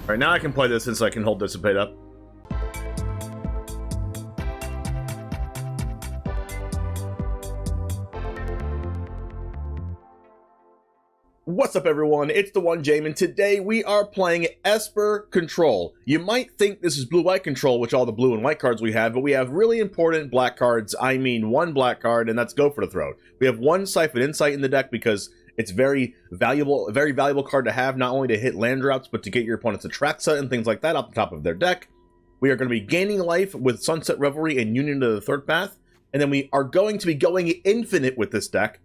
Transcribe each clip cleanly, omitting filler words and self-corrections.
Right now I can play this since I can hold Dissipate up. What's up everyone, it's TheOneJame, and today we are playing Esper Control. You might think this is blue-white control, which all the blue and white cards we have, but we have really important black cards. I mean one black card, and that's Go for the Throat. We have one Siphon Insight in the deck because it's a very valuable card to have, not only to hit land drops, but to get your opponent's Atraxa and things like that off the top of their deck. We are going to be gaining life with Sunset Revelry and Union to the Third Path, and then we are going to be going infinite with this deck,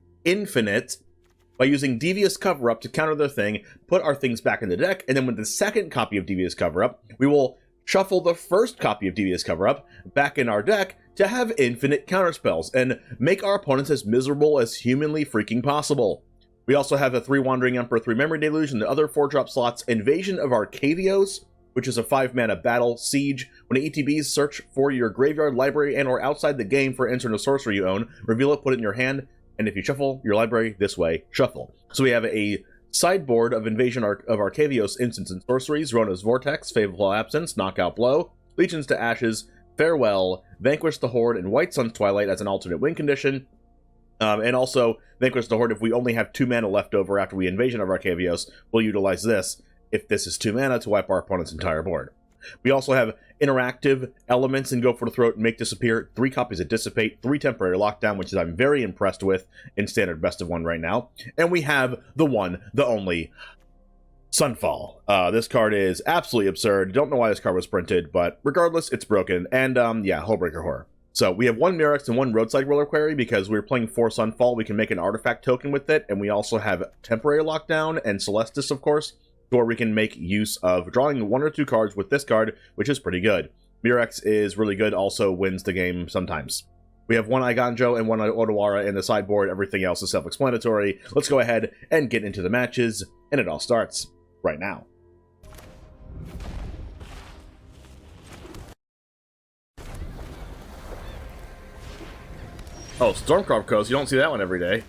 by using Devious Cover-Up to counter their thing, put our things back in the deck, and then with the second copy of Devious Cover-Up, we will shuffle the first copy of Devious Cover-Up back in our deck to have infinite counterspells, and make our opponents as miserable as humanly freaking possible. We also have a 3 Wandering Emperor, 3 Memory Deluge, and the other 4-drop slots, Invasion of Arcavios, which is a 5-mana battle siege. When ETBs search for your graveyard, library, and or outside the game for instant or sorcery you own, reveal it, put it in your hand, and if you shuffle your library this way, shuffle. So we have a sideboard of Invasion of Arcavios instants and sorceries: Rona's Vortex, Favorable Absence, Knockout Blow, Legions to Ashes, Farewell, Vanquish the Horde, and White Sun's Twilight as an alternate win condition. And also, Vanquish the Horde, if we only have 2 mana left over after we Invasion of Arcavios, we'll utilize this, if this is 2 mana, to wipe our opponent's entire board. We also have interactive elements in Go for the Throat and Make Disappear, 3 copies of Dissipate, 3 Temporary Lockdown, which I'm very impressed with in Standard Best of 1 right now. And we have the one, the only, Sunfall. This card is absolutely absurd. Don't know why this card was printed, but regardless, it's broken. And yeah, Hullbreaker Horror. So we have 1 Mirrex and 1 Roadside Reliquary because we're playing 4 Sunfall. We can make an artifact token with it, and we also have Temporary Lockdown and Celestus, of course, where we can make use of drawing 1 or 2 cards with this card, which is pretty good. Mirrex is really good, also wins the game sometimes. We have 1 Eiganjo and 1 Otawara in the sideboard. Everything else is self-explanatory. Let's go ahead and get into the matches, and it all starts right now. Oh, Stormcroft Coast, you don't see that one every day.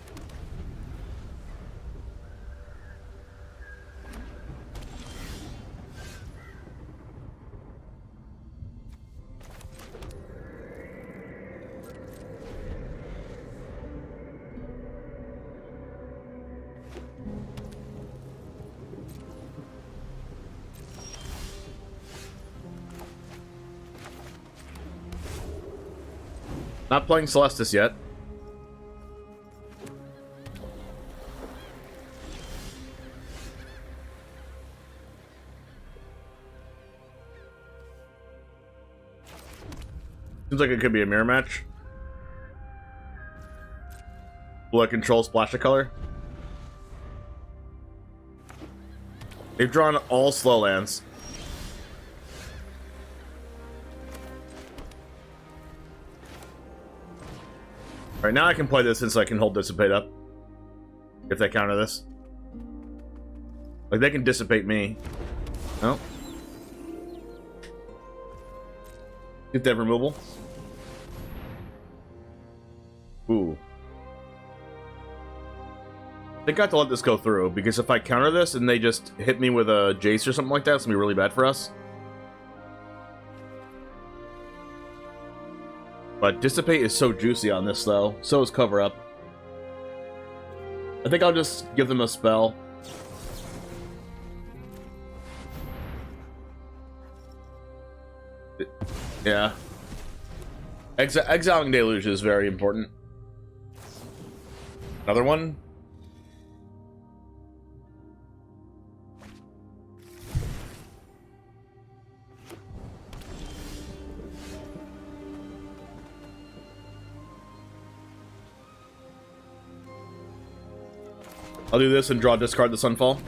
Not playing Celestus yet. Seems like it could be a mirror match. Will it control splash of color? They've drawn all slow lands. Right now I can play this since I can hold Dissipate up. If they counter this. Like, they can Dissipate me. No. Get that removal. Ooh. I think I have to let this go through, because if I counter this and they just hit me with a Jace or something like that, it's gonna be really bad for us. But Dissipate is so juicy on this, though. So is Cover-Up. I think I'll just give them a spell. Yeah. Exiling Deluge is very important. Another one? I'll do this and draw, discard the Sunfall.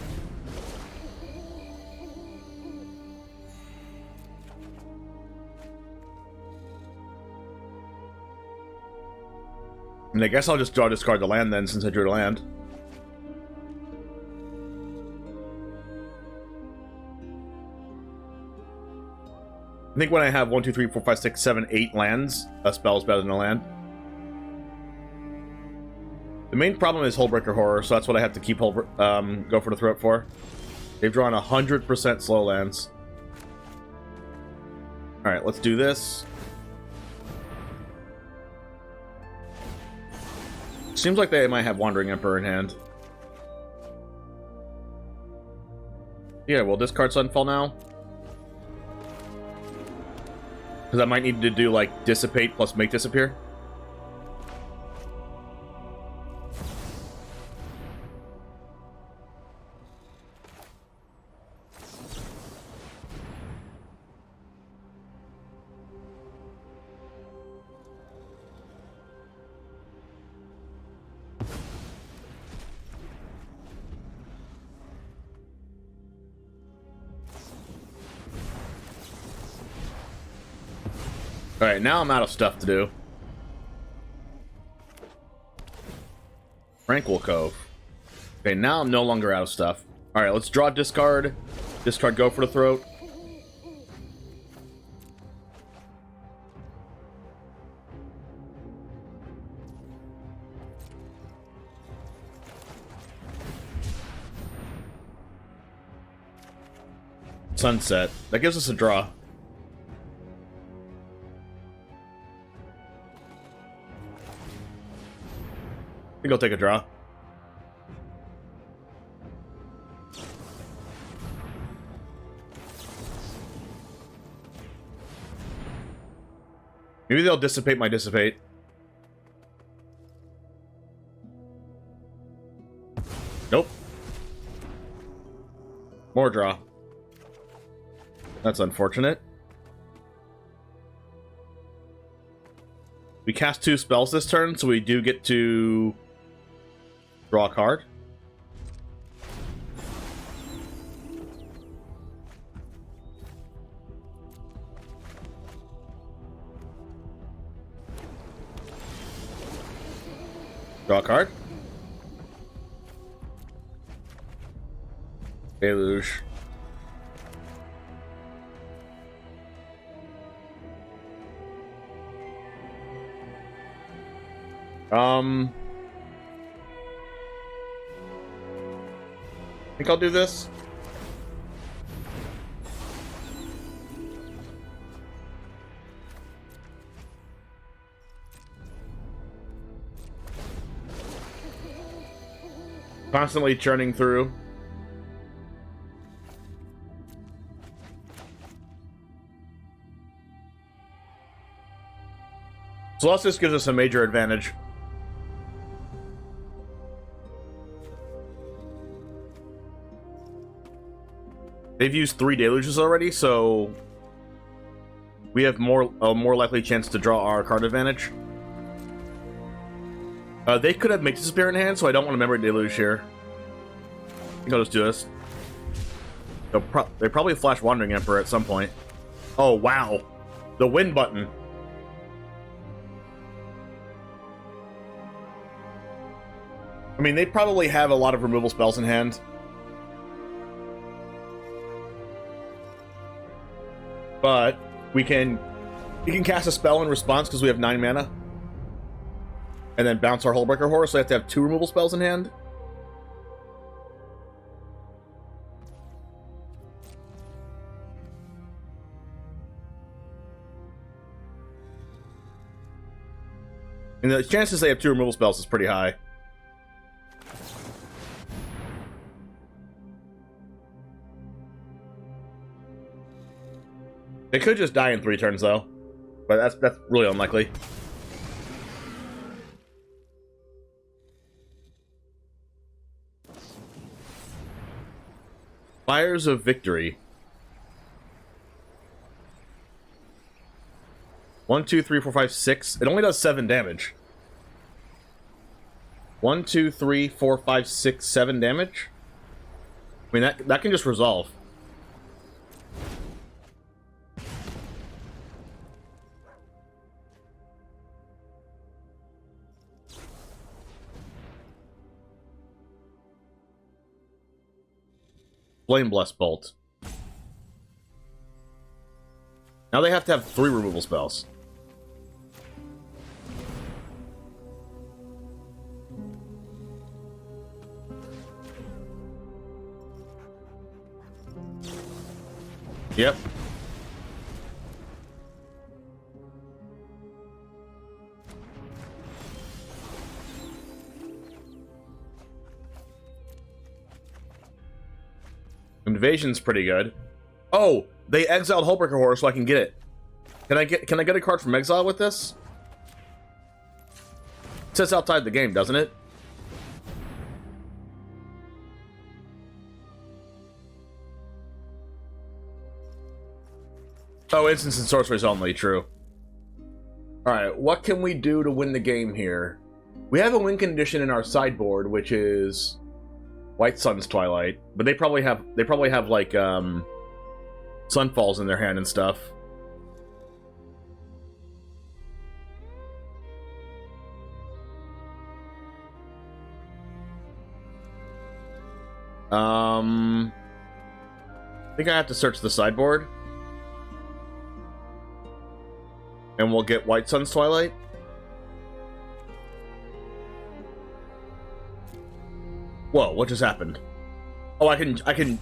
And I guess I'll just draw, discard the land then, since I drew the land. I think when I have 1, 2, 3, 4, 5, 6, 7, 8 lands, a spell is better than a land. The main problem is Hullbreaker Horror, so that's what I have to keep Go for the Throat for. They've drawn 100% slow lands. Alright, let's do this. Seems like they might have Wandering Emperor in hand. Yeah, we'll discard Sunfall now. Because I might need to do, like, Dissipate plus Make Disappear. Alright, now I'm out of stuff to do. Tranquil Cove. Okay, now I'm no longer out of stuff. Alright, let's draw discard. Discard Go for the Throat. Sunset. That gives us a draw. I think I'll take a draw. Maybe they'll dissipate my Dissipate. Nope. More draw. That's unfortunate. We cast 2 spells this turn, so we do get to draw a card. Draw a card. Deluge. I think I'll do this. Constantly churning through. Celestus gives us a major advantage. They've used 3 deluges already, so we have a more likely chance to draw our card advantage. They could have Make Disappear in hand, so I don't want to Memory Deluge here. I think I'll just do this. They probably flash Wandering Emperor at some point. Oh, wow. The win button. I mean, they probably have a lot of removal spells in hand. But we can cast a spell in response because we have 9 mana. And then bounce our Hullbreaker Horror, so we have to have 2 removal spells in hand. And the chances they have 2 removal spells is pretty high. They could just die in 3 turns, though. But that's really unlikely. Fires of Victory. 1, 2, 3, 4, 5, 6. It only does 7 damage. 1, 2, 3, 4, 5, 6, 7 damage? I mean, that can just resolve. Flame Blessed Bolt. Now they have to have 3 removal spells. Yep. Evasion's pretty good. Oh, they exiled Hullbreaker Horror, so I can get it. Can I get a card from exile with this? It says outside the game, doesn't it? Oh, instants and sorceries only, true. Alright, what can we do to win the game here? We have a win condition in our sideboard, which is White Sun's Twilight, but they probably have like Sunfalls in their hand and stuff. I think I have to search the sideboard. And we'll get White Sun's Twilight. Whoa, what just happened? Oh, I can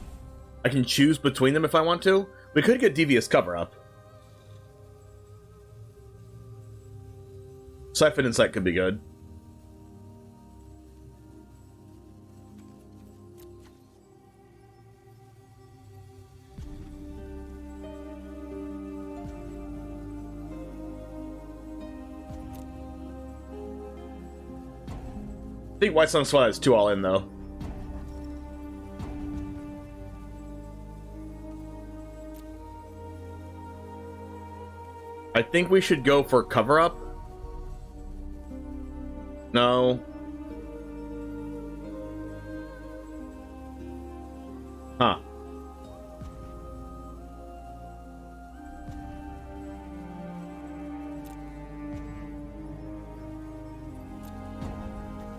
choose between them if I want to. We could get Devious Cover-Up. Siphon Insight could be good. I think White Sun's Twilight is 2 all in, though. I think we should go for Cover-Up. No. Huh.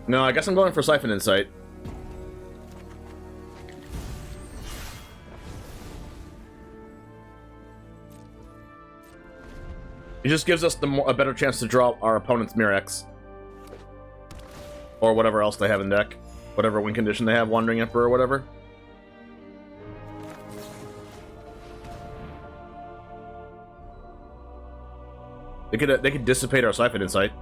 No, I guess I'm going for Siphon Insight. It just gives us a better chance to draw our opponent's Mirrex. Or whatever else they have in deck. Whatever win condition they have, Wandering Emperor or whatever. They could dissipate our Siphon Insight.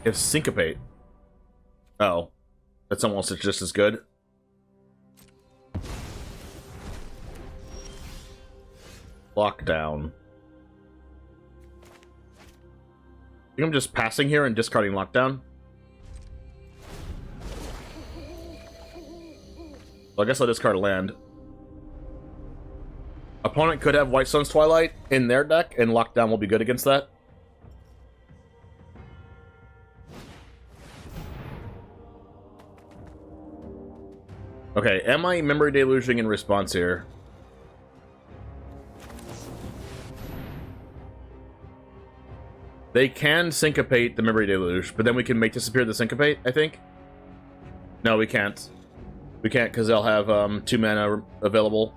If Syncopate. Oh. That's almost just as good. Lockdown. I think I'm just passing here and discarding Lockdown. Well, I guess I'll discard a land. Opponent could have White Sun's Twilight in their deck, and Lockdown will be good against that. Okay, am I Memory Deluging in response here? They can Syncopate the Memory Deluge, but then we can make disappear the Syncopate, I think? No, we can't. We can't because they'll have 2 mana available.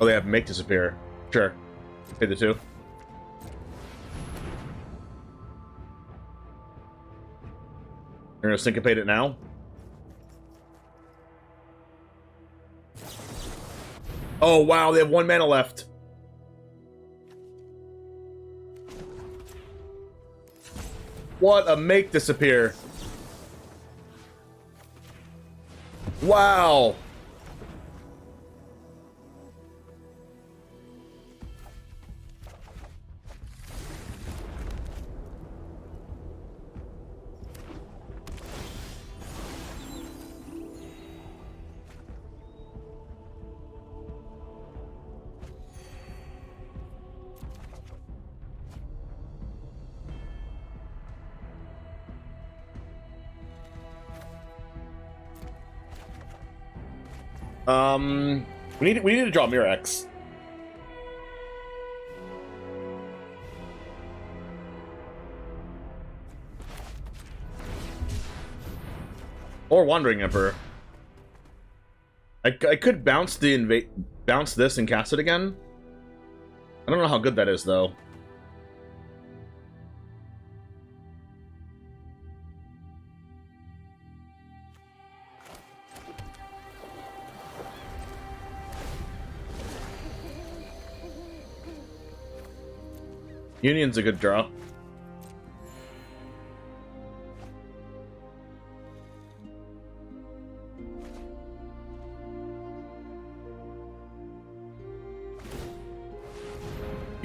Oh, they have Make Disappear. Sure. Pay the 2. You're gonna Syncopate it now? Oh, wow, they have 1 mana left. What a Make Disappear. Wow. We need to draw Mirrex. Or Wandering Emperor. I could bounce bounce this and cast it again. I don't know how good that is though. Union's a good draw.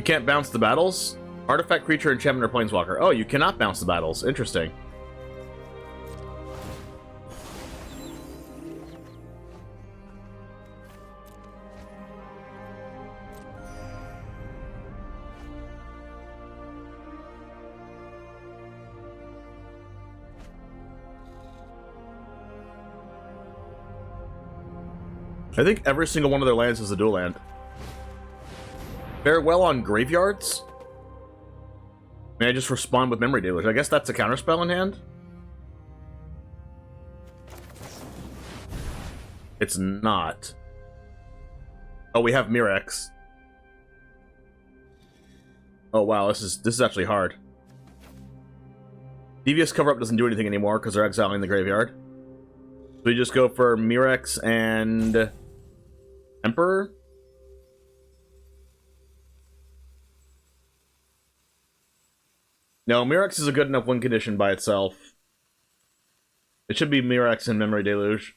You can't bounce the battles? Artifact, creature, enchantment, or planeswalker. Oh, you cannot bounce the battles. Interesting. I think every single one of their lands is a dual land. Fare well on graveyards? May I just respond with Memory Deluge? I guess that's a counterspell in hand? It's not. Oh, we have Mirrex. Oh wow, this is actually hard. Devious Cover-Up doesn't do anything anymore because they're exiling the graveyard. So we just go for Mirrex and Emperor? No, Mirrex is a good enough win condition by itself. It should be Mirrex and Memory Deluge.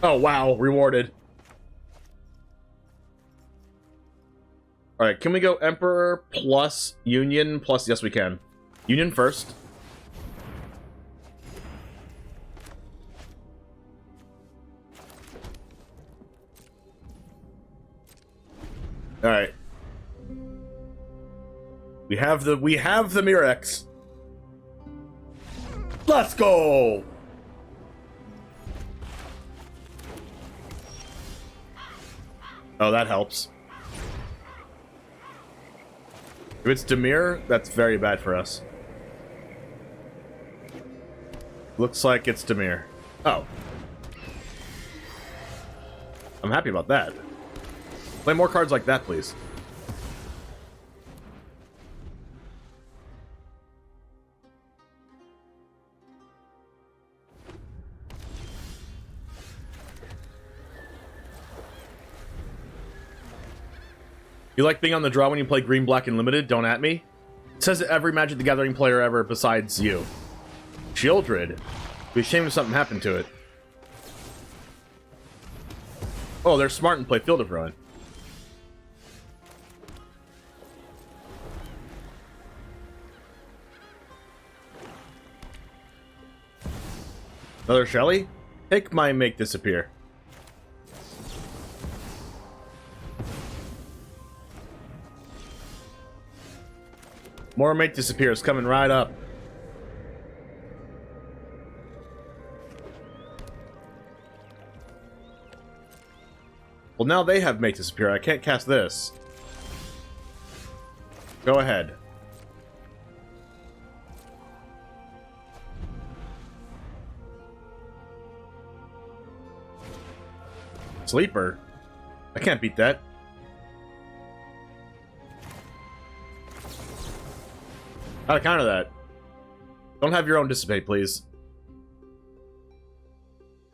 Oh, wow. Rewarded. Alright, can we go Emperor plus Union plus... Yes, we can. Union first. Alright. We have the Mirrex. Let's go! Oh, that helps. If it's Dimir, that's very bad for us. Looks like it's Dimir. Oh. I'm happy about that. Play more cards like that, please. You like being on the draw when you play Green, Black, and Limited? Don't at me. It says that every Magic the Gathering player ever besides you. Shieldred. It'd be a shame if something happened to it. Oh, they're smart and play Field of Ruin. Another Shelly? Take my Make Disappear. More Make Disappear is coming right up. Well, now they have Make Disappear. I can't cast this. Go ahead. Sleeper? I can't beat that. How to counter that? Don't have your own Dissipate, please.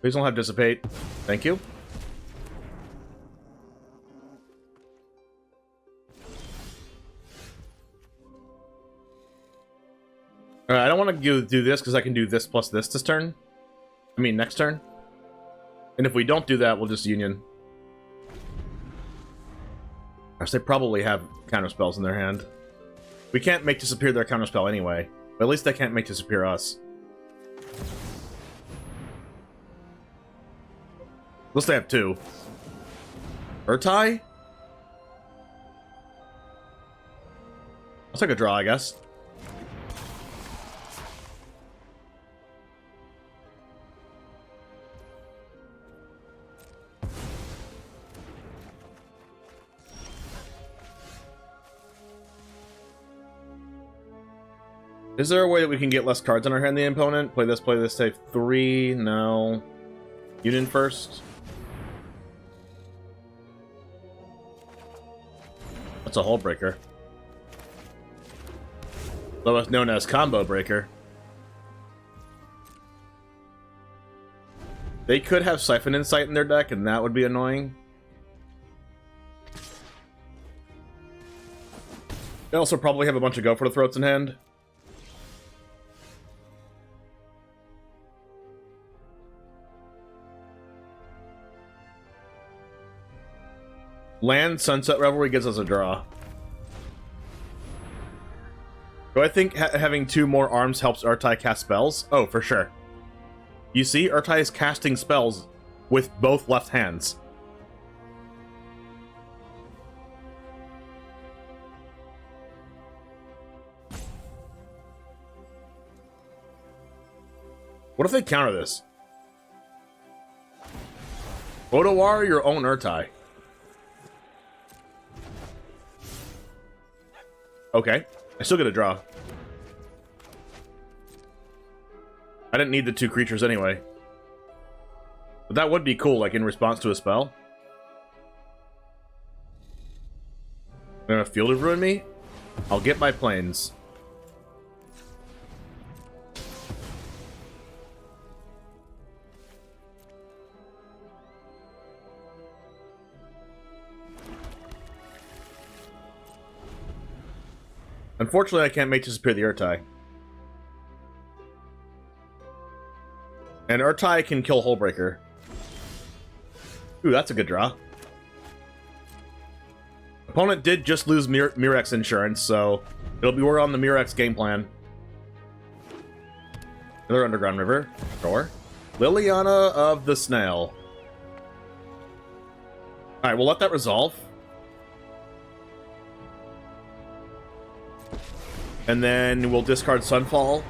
Please don't have Dissipate. Thank you. Alright, I don't want to do this because I can do this plus this turn. I mean, next turn. And if we don't do that, we'll just Union. Gosh, they probably have counterspells in their hand. We can't make disappear their counterspell anyway. But at least they can't make disappear us. Unless they have two. Urtai? I'll take a draw, I guess. Is there a way that we can get less cards in our hand than the opponent? Play this, save 3. No. Union first. That's a Hullbreaker. Otherwise known as Combo Breaker. They could have Siphon Insight in their deck, and that would be annoying. They also probably have a bunch of Go for the Throats in hand. Land Sunset Revelry gives us a draw. Do I think having 2 more arms helps Urtai cast spells? Oh, for sure. You see, Urtai is casting spells with both left hands. What if they counter this? Otawara your own Urtai. Okay. I still get a draw. I didn't need the 2 creatures anyway. But that would be cool, like in response to a spell. They're gonna Field of Ruin me? I'll get my planes. Unfortunately, I can't make disappear the Urtai. And Urtai can kill Hullbreaker. Ooh, that's a good draw. Opponent did just lose Mirrex insurance, so it'll be working on the Mirrex game plan. Another Underground River. Sure. Liliana of the Snail. Alright, we'll let that resolve. And then we'll discard Sunfall.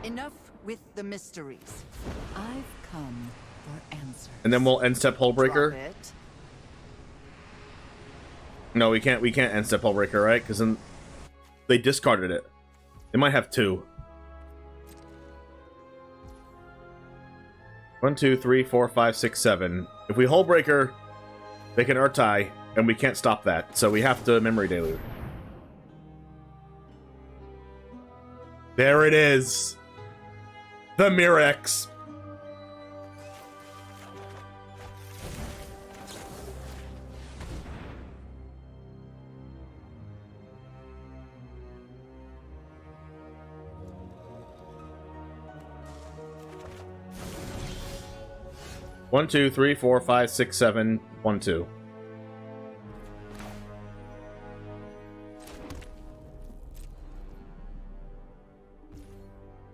Enough with the mysteries. I've come for answers. And then we'll end step Hullbreaker. No, we can't end step Hullbreaker, right? Because then they discarded it. They might have 2. 1, 2, 3, 4, 5, 6, 7. If we Hullbreaker, they can Urtai, and we can't stop that. So we have to Memory Deluge. There it is. The Mirrex. One, 2, 3, 4, 5, 6, 7, 1, 2.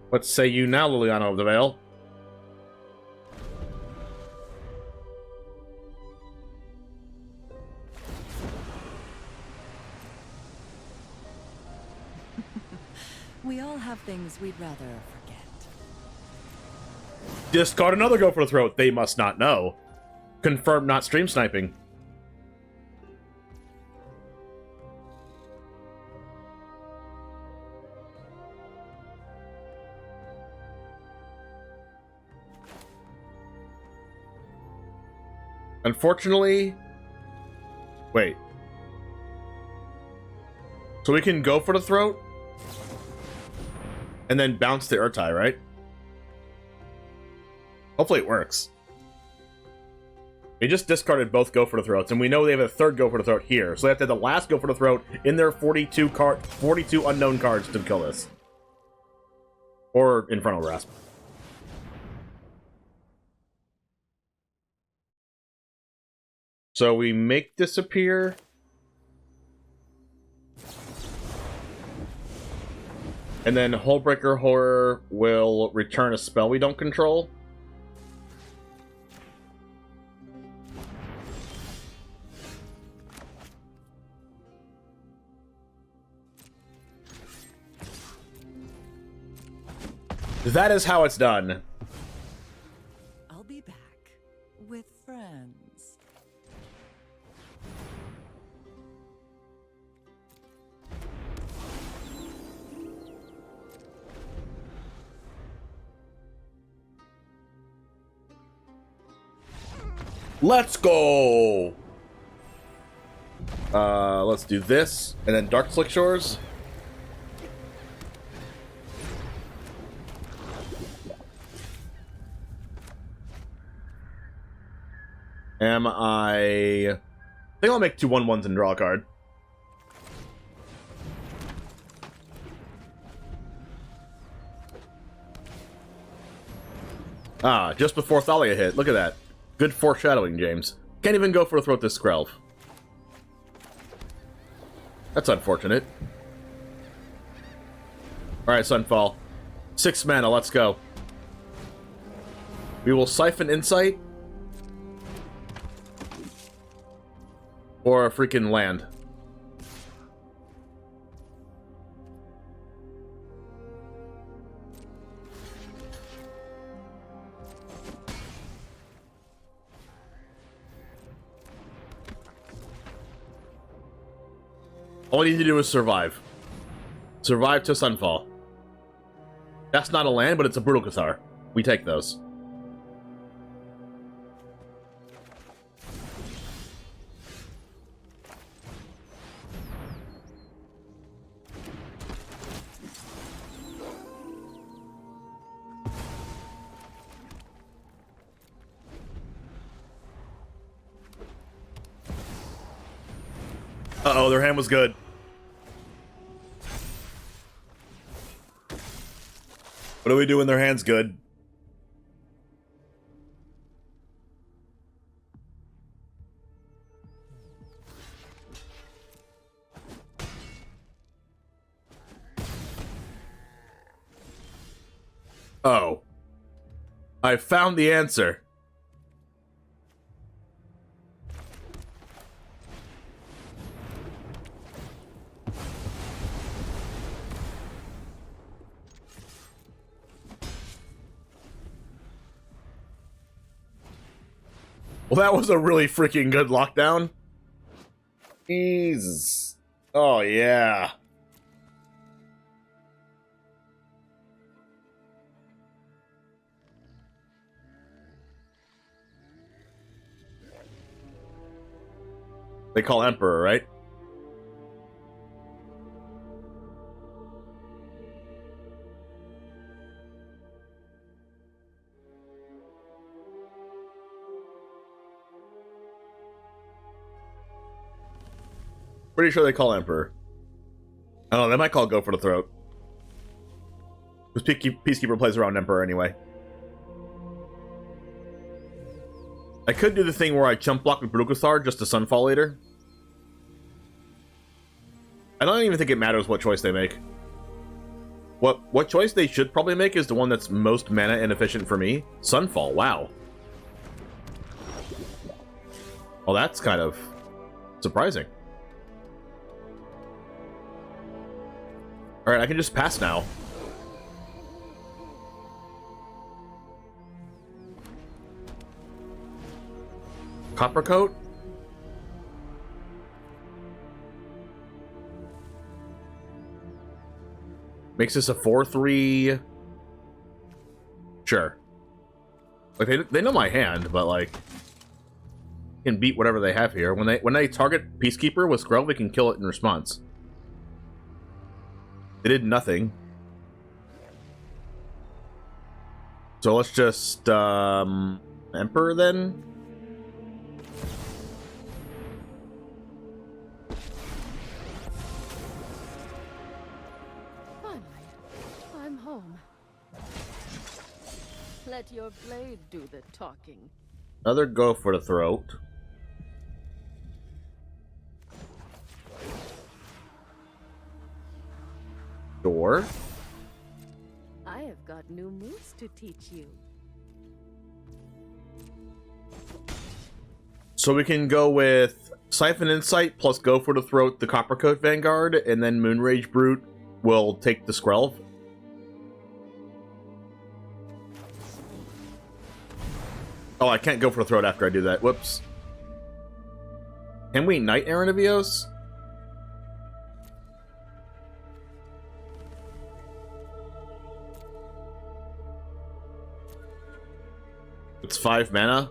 What say you now, Liliana of the Veil? We all have things we'd rather forget. Discard another Go for the Throat. They must not know. Confirm not stream sniping. Unfortunately... Wait. So we can Go for the Throat? And then bounce the Urtai, right? Hopefully it works. They just discarded both Go for the Throats, and we know they have a third Go for the Throat here. So they have to have the last Go for the Throat in their 42 unknown cards to kill this. Or Infernal Grasp. So we make disappear. And then Hullbreaker Horror will return a spell we don't control. That is how it's done. I'll be back with friends. Let's go! Let's do this, and then Darkslick Shores. I think I'll make 2 1/1s and draw a card. Ah, just before Thalia hit. Look at that. Good foreshadowing, James. Can't even go for a throat this Skrelv. That's unfortunate. Alright, Sunfall. 6 mana, let's go. We will Siphon Insight. Or a freaking land. All we need to do is survive. Survive to Sunfall. That's not a land, but it's a Brutal Cathar. We take those. Uh-oh, their hand was good. What do we do when their hand's good? Oh. I found the answer. Well, that was a really freaking good lockdown. Jesus. Oh, yeah. They call Emperor, right? Pretty sure they call Emperor. I don't know, they might call Go for the Throat. Because Peacekeeper plays around Emperor anyway. I could do the thing where I chump block with Brutal Cathar just to Sunfall later. I don't even think it matters what choice they make. What choice they should probably make is the one that's most mana inefficient for me. Sunfall, wow. Well, that's kind of surprising. Alright, I can just pass now. Copper Coat? Makes this a 4/3. Sure. Like they know my hand, but like can beat whatever they have here. When they target Peacekeeper with Screll, we can kill it in response. They did nothing. So let's just Emperor then. Finally, I'm home. Let your blade do the talking. Another Go for the Throat. Door. I have got new moves to teach you. So we can go with Siphon Insight plus Go for the Throat, the Coppercoat Vanguard, and then Moonrage Brute will take the Skrelv. Oh, I can't Go for the Throat after I do that. Whoops. Can we Knight Arcavios? It's 5 mana.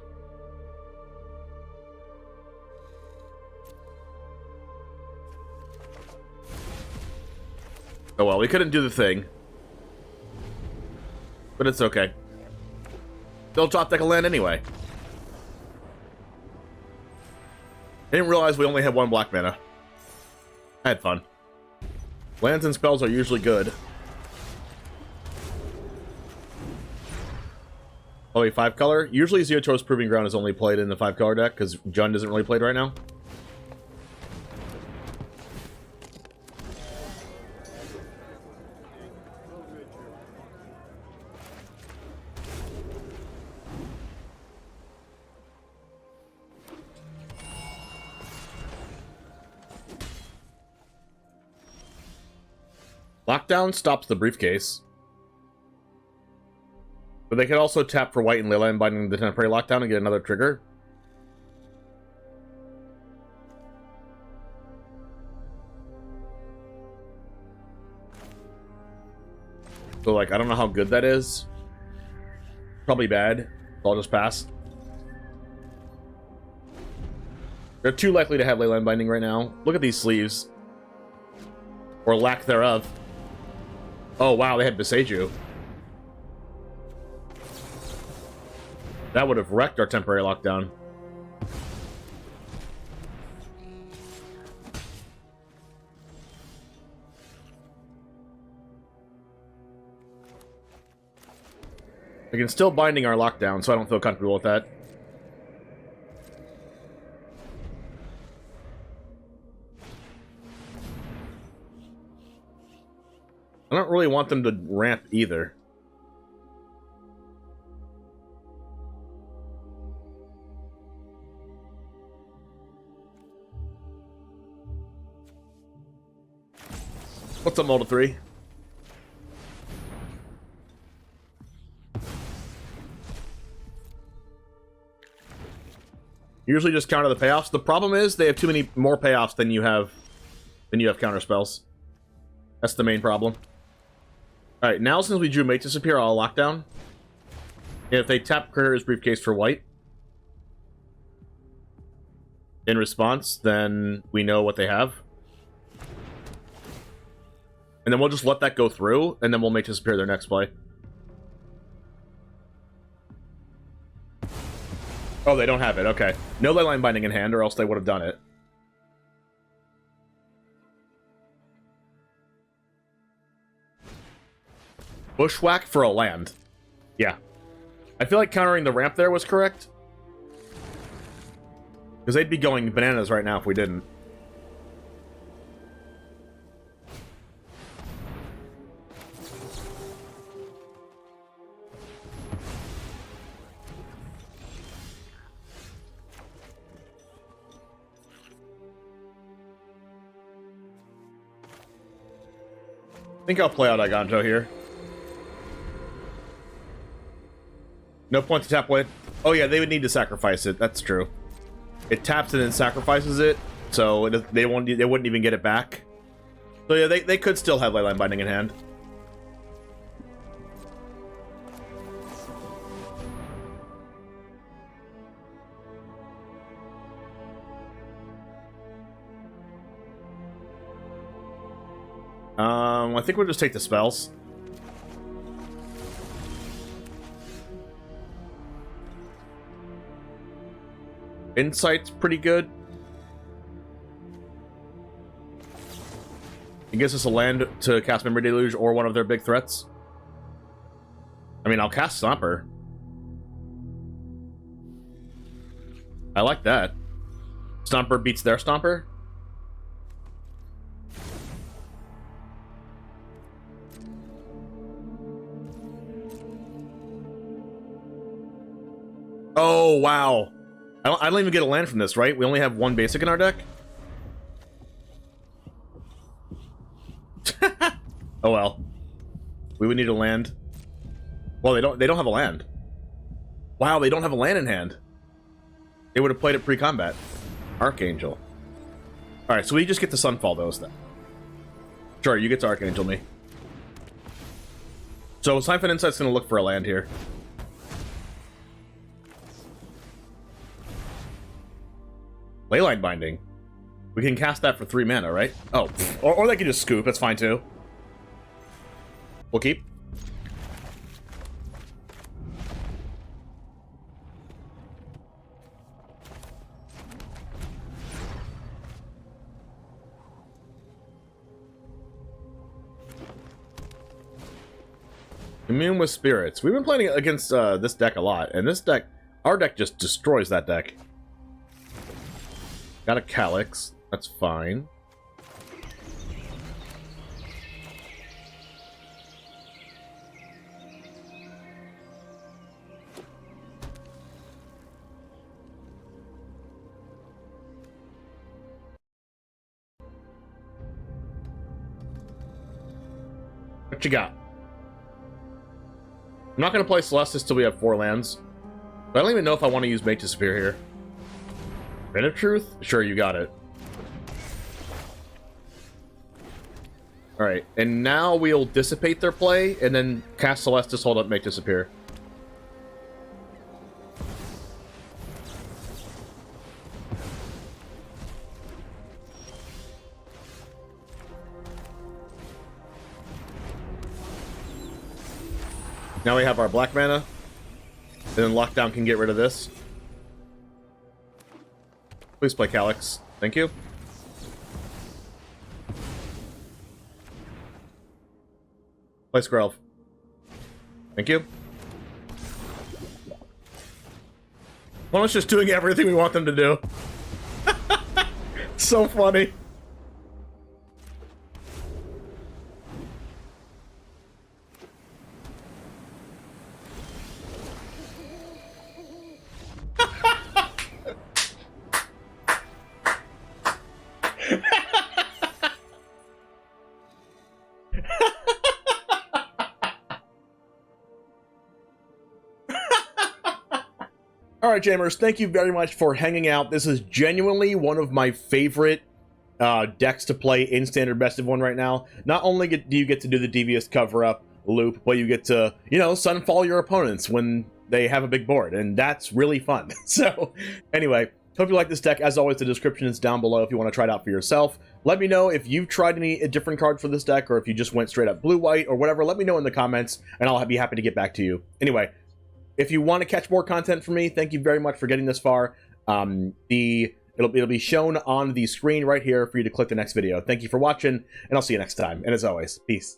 Oh well, we couldn't do the thing. But it's okay. They'll drop deck a land anyway. I didn't realize we only had 1 black mana. I had fun. Lands and spells are usually good. Oh wait, 5 color? Usually Zeotor's Proving Ground is only played in the 5 color deck, because Jund isn't really played right now. Lockdown stops the briefcase. But they could also tap for white and Leyline Binding the temporary lockdown and get another trigger. So, like, I don't know how good that is. Probably bad. So I'll just pass. They're too likely to have Leyline Binding right now. Look at these sleeves. Or lack thereof. Oh, wow, they had Beseiju. That would have wrecked our temporary lockdown. We can still binding our lockdown, so I don't feel comfortable with that. I don't really want them to ramp either. What's up, Molda 3? Usually just counter the payoffs. The problem is they have too many more payoffs than you have counter spells. That's the main problem. Alright, now since we drew Mate Disappear, I'll lock down. If they tap Critter's Briefcase for white in response, then we know what they have. And then we'll just let that go through, and then we'll Mate Disappear their next play. Oh, they don't have it. Okay. No Leyline Binding in hand, or else they would have done it. Bushwhack for a land. Yeah. I feel like countering the ramp there was correct. Because they'd be going bananas right now if we didn't. I think I'll play out Eiganjo here. No point to tap away. Oh yeah, they would need to sacrifice it. That's true. It taps and then sacrifices it, so they wouldn't even get it back. So yeah, they could still have Leyline Binding in hand. I think we'll just take the spells. Insight's pretty good. It gives us a land to cast Memory Deluge or one of their big threats. I mean, I'll cast Stomper. I like that. Stomper beats their Stomper. Oh, wow. I don't even get a land from this, right? We only have one basic in our deck? Oh well. We would need a land. Well, they don't have a land. Wow, they don't have a land in hand. They would have played it pre-combat. Archangel. Alright, so we just get the Sunfall those then. Sure, you get to Archangel me. So Siphon Insight's gonna look for a land here. Leyline Binding. We can cast that for 3 mana, right? Oh, or they can just scoop. That's fine, too. We'll keep. Immune with Spirits. We've been playing against this deck a lot, and this deck, our deck just destroys that deck. Got a Calyx. That's fine. What you got? I'm not going to play Celestus till we have 4 lands. But I don't even know if I want to use Make Disappear here. Ring of Truth? Sure, you got it. Alright, and now we'll Dissipate their play, and then cast Celestus, hold up, Make Disappear. Now we have our black mana. And then Lockdown can get rid of this. Please play Calyx. Thank you. Play Skrelv. Thank you. Opponent's just doing everything we want them to do. So funny. Alright, Jamers, thank you very much for hanging out. This is genuinely one of my favorite decks to play in Standard Best of 1 right now. Not only do you get to do the Devious Cover-Up loop, but you get to, you know, Sunfall your opponents when they have a big board, and that's really fun. So, anyway, hope you like this deck. As always, the description is down below if you want to try it out for yourself. Let me know if you've tried any different cards for this deck, or if you just went straight up blue-white, or whatever. Let me know in the comments, and I'll be happy to get back to you. Anyway, if you want to catch more content from me, thank you very much for getting this far. It'll be shown on the screen right here for you to click the next video. Thank you for watching, and I'll see you next time. And as always, peace.